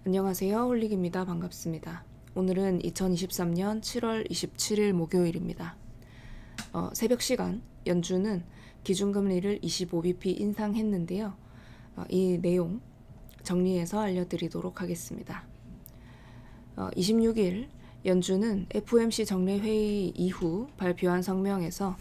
안녕하세요. 홀릭입니다. 반갑습니다. 오늘은 2023년 7월 27일 목요일입니다. 새벽 시간 연준은 기준금리를 25bp 인상했는데요. 이 내용 정리해서 알려드리도록 하겠습니다. 26일 연준은 FOMC 정례회의 이후 발표한 성명에서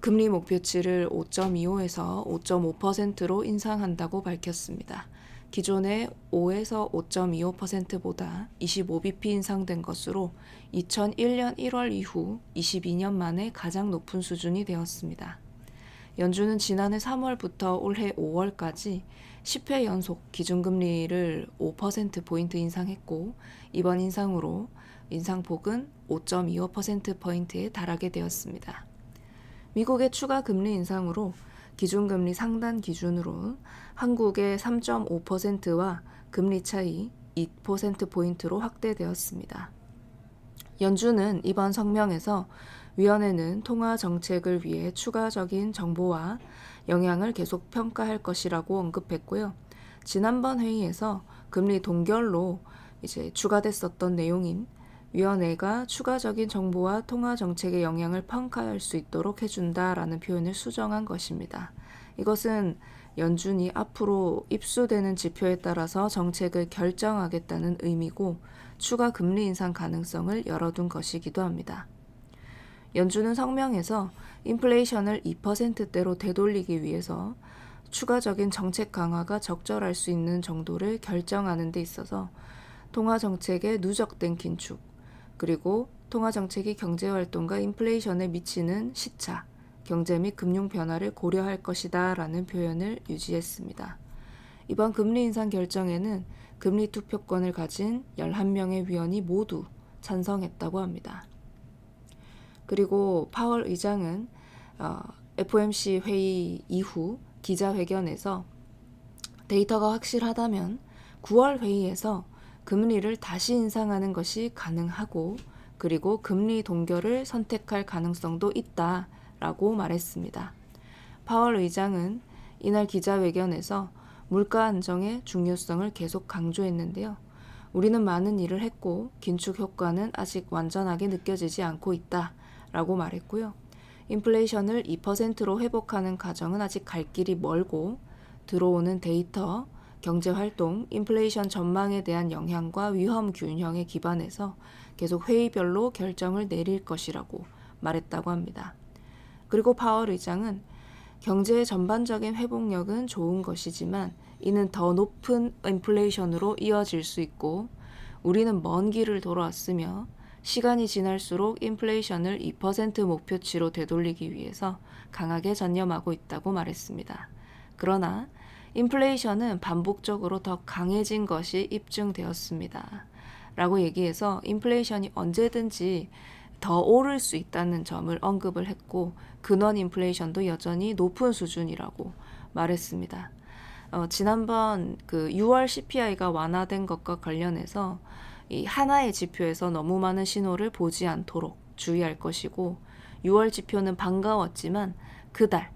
금리 목표치를 5.25에서 5.5%로 인상한다고 밝혔습니다. 기존의 5에서 5.25%보다 25bp 인상된 것으로 2001년 1월 이후 22년 만에 가장 높은 수준이 되었습니다. 연준은 지난해 3월부터 올해 5월까지 10회 연속 기준금리를 5%포인트 인상했고 이번 인상으로 인상폭은 5.25%포인트에 달하게 되었습니다. 미국의 추가 금리 인상으로 기준금리 상단 기준으로 한국의 3.5%와 금리 차이 2%포인트로 확대되었습니다. 연준은 이번 성명에서 위원회는 통화 정책을 위해 추가적인 정보와 영향을 계속 평가할 것이라고 언급했고요. 지난번 회의에서 금리 동결로 추가됐었던 내용인 위원회가 추가적인 정보와 통화 정책의 영향을 평가할 수 있도록 해준다라는 표현을 수정한 것입니다. 이것은 연준이 앞으로 입수되는 지표에 따라서 정책을 결정하겠다는 의미고 추가 금리 인상 가능성을 열어둔 것이기도 합니다. 연준은 성명에서 인플레이션을 2%대로 되돌리기 위해서 추가적인 정책 강화가 적절할 수 있는 정도를 결정하는 데 있어서 통화정책의 누적된 긴축, 그리고 통화정책이 경제활동과 인플레이션에 미치는 시차, 경제 및 금융 변화를 고려할 것이다 라는 표현을 유지했습니다. 이번 금리 인상 결정에는 금리 투표권을 가진 11명의 위원이 모두 찬성했다고 합니다. 그리고 파월 의장은 FOMC 회의 이후 기자회견에서 데이터가 확실하다면 9월 회의에서 금리를 다시 인상하는 것이 가능하고 그리고 금리 동결을 선택할 가능성도 있다라고 말했습니다. 파월 의장은 이날 기자회견에서 물가 안정의 중요성을 계속 강조했는데요. 우리는 많은 일을 했고 긴축 효과는 아직 완전하게 느껴지지 않고 있다라고 말했고요. 인플레이션을 2%로 회복하는 과정은 아직 갈 길이 멀고 들어오는 데이터, 경제활동, 인플레이션 전망에 대한 영향과 위험 균형에 기반해서 계속 회의별로 결정을 내릴 것이라고 말했다고 합니다. 그리고 파월 의장은 경제의 전반적인 회복력은 좋은 것이지만 이는 더 높은 인플레이션으로 이어질 수 있고 우리는 먼 길을 돌아왔으며 시간이 지날수록 인플레이션을 2% 목표치로 되돌리기 위해서 강하게 전념하고 있다고 말했습니다. 그러나 인플레이션은 반복적으로 더 강해진 것이 입증되었습니다. 라고 얘기해서 인플레이션이 언제든지 더 오를 수 있다는 점을 언급을 했고 근원 인플레이션도 여전히 높은 수준이라고 말했습니다. 지난번 그 6월 CPI가 완화된 것과 관련해서 이 하나의 지표에서 너무 많은 신호를 보지 않도록 주의할 것이고 6월 지표는 반가웠지만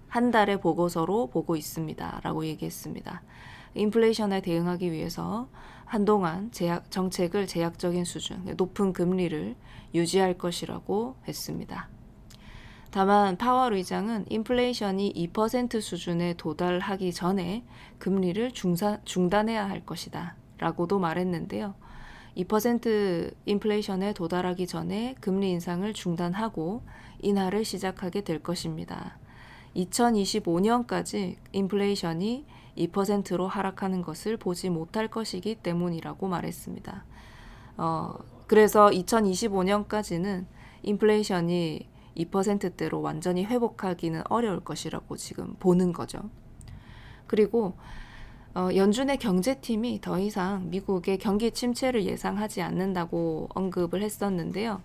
한 달의 보고서로 보고 있습니다. 라고 얘기했습니다. 인플레이션에 대응하기 위해서 한동안 정책을 제약적인 수준, 높은 금리를 유지할 것이라고 했습니다. 다만 파월 의장은 인플레이션이 2% 수준에 도달하기 전에 금리를 중단해야 할 것이다 라고도 말했는데요. 2% 인플레이션에 도달하기 전에 금리 인상을 중단하고 인하를 시작하게 될 것입니다. 2025년까지 인플레이션이 2%로 하락하는 것을 보지 못할 것이기 때문이라고 말했습니다. 그래서 2025년까지는 인플레이션이 2%대로 완전히 회복하기는 어려울 것이라고 지금 보는 거죠. 그리고 연준의 경제팀이 더 이상 미국의 경기 침체를 예상하지 않는다고 언급을 했었는데요.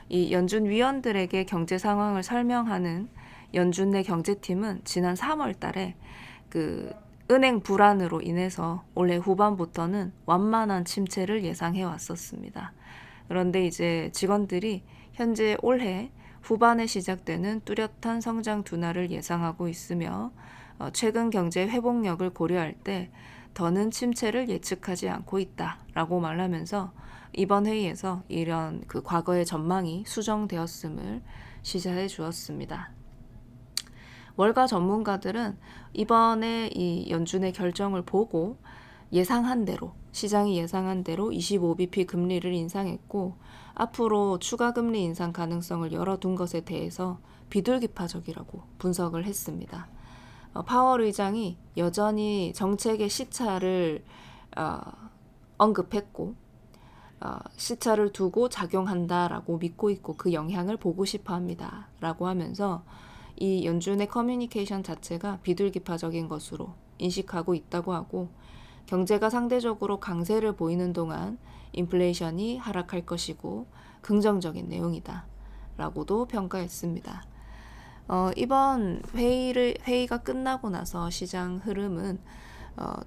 이 연준 위원들에게 경제 상황을 설명하는 연준 내 경제팀은 지난 3월 달에 그 은행 불안으로 인해서 올해 후반부터는 완만한 침체를 예상해 왔었습니다. 그런데 이제 직원들이 현재 올해 후반에 시작되는 뚜렷한 성장 둔화를 예상하고 있으며 최근 경제 회복력을 고려할 때 더는 침체를 예측하지 않고 있다라고 말하면서 이번 회의에서 이런 그 과거의 전망이 수정되었음을 시사해 주었습니다. 월가 전문가들은 이번에 이 연준의 결정을 보고 시장이 예상한 대로 25bp 금리를 인상했고 앞으로 추가 금리 인상 가능성을 열어둔 것에 대해서 비둘기파적이라고 분석을 했습니다. 파월 의장이 여전히 정책의 시차를 언급했고 시차를 두고 작용한다라고 믿고 있고 그 영향을 보고 싶어 합니다. 라고 하면서 이 연준의 커뮤니케이션 자체가 비둘기파적인 것으로 인식하고 있다고 하고 경제가 상대적으로 강세를 보이는 동안 인플레이션이 하락할 것이고 긍정적인 내용이다. 라고도 평가했습니다. 이번 회의가 끝나고 나서 시장 흐름은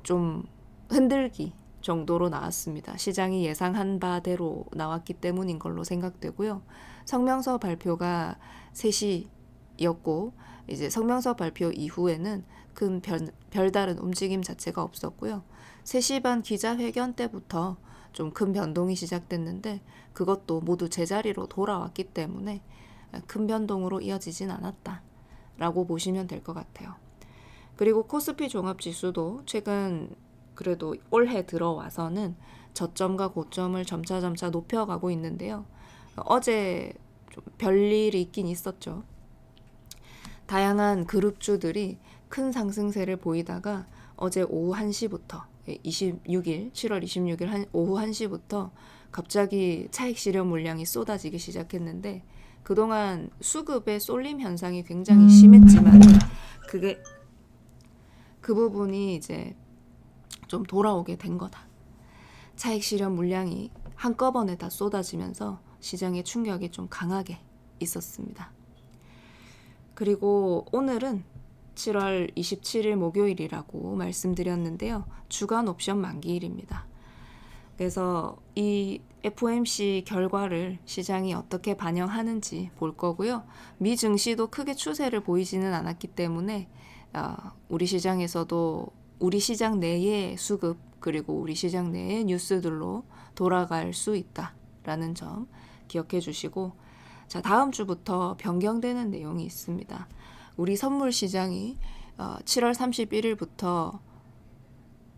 좀 흔들기 정도로 나왔습니다. 시장이 예상한 바대로 나왔기 때문인 걸로 생각되고요. 성명서 발표가 3시였고 이제 성명서 발표 이후에는 큰 별다른 움직임 자체가 없었고요. 3시 반 기자회견 때부터 좀 큰 변동이 시작됐는데 그것도 모두 제자리로 돌아왔기 때문에 큰 변동으로 이어지진 않았다라고 보시면 될 것 같아요. 그리고 코스피 종합지수도 최근 그래도 올해 들어와서는 저점과 고점을 점차 높여가고 있는데요. 어제 좀 별일이 있긴 있었죠. 다양한 그룹주들이 큰 상승세를 보이다가 어제 오후 1시부터 7월 26일 오후 1시부터 갑자기 차익 실현 물량이 쏟아지기 시작했는데 그동안 수급의 쏠림 현상이 굉장히 심했지만 그 부분이 이제 좀 돌아오게 된 거다. 차익 실현 물량이 한꺼번에 다 쏟아지면서 시장의 충격이 좀 강하게 있었습니다. 그리고 오늘은 7월 27일 목요일이라고 말씀드렸는데요. 주간 옵션 만기일입니다. 그래서 이 FOMC 결과를 시장이 어떻게 반영하는지 볼 거고요. 미 증시도 크게 추세를 보이지는 않았기 때문에 우리 시장에서도 우리 시장 내의 수급 그리고 우리 시장 내의 뉴스들로 돌아갈 수 있다라는 점 기억해 주시고 자, 다음 주부터 변경되는 내용이 있습니다. 우리 선물 시장이 7월 31일부터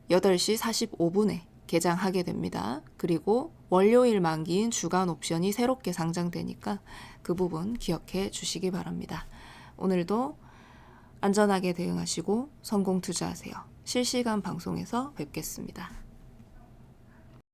8시 45분에 개장하게 됩니다. 그리고 월요일 만기인 주간 옵션이 새롭게 상장되니까 그 부분 기억해 주시기 바랍니다. 오늘도 안전하게 대응하시고 성공 투자하세요. 실시간 방송에서 뵙겠습니다.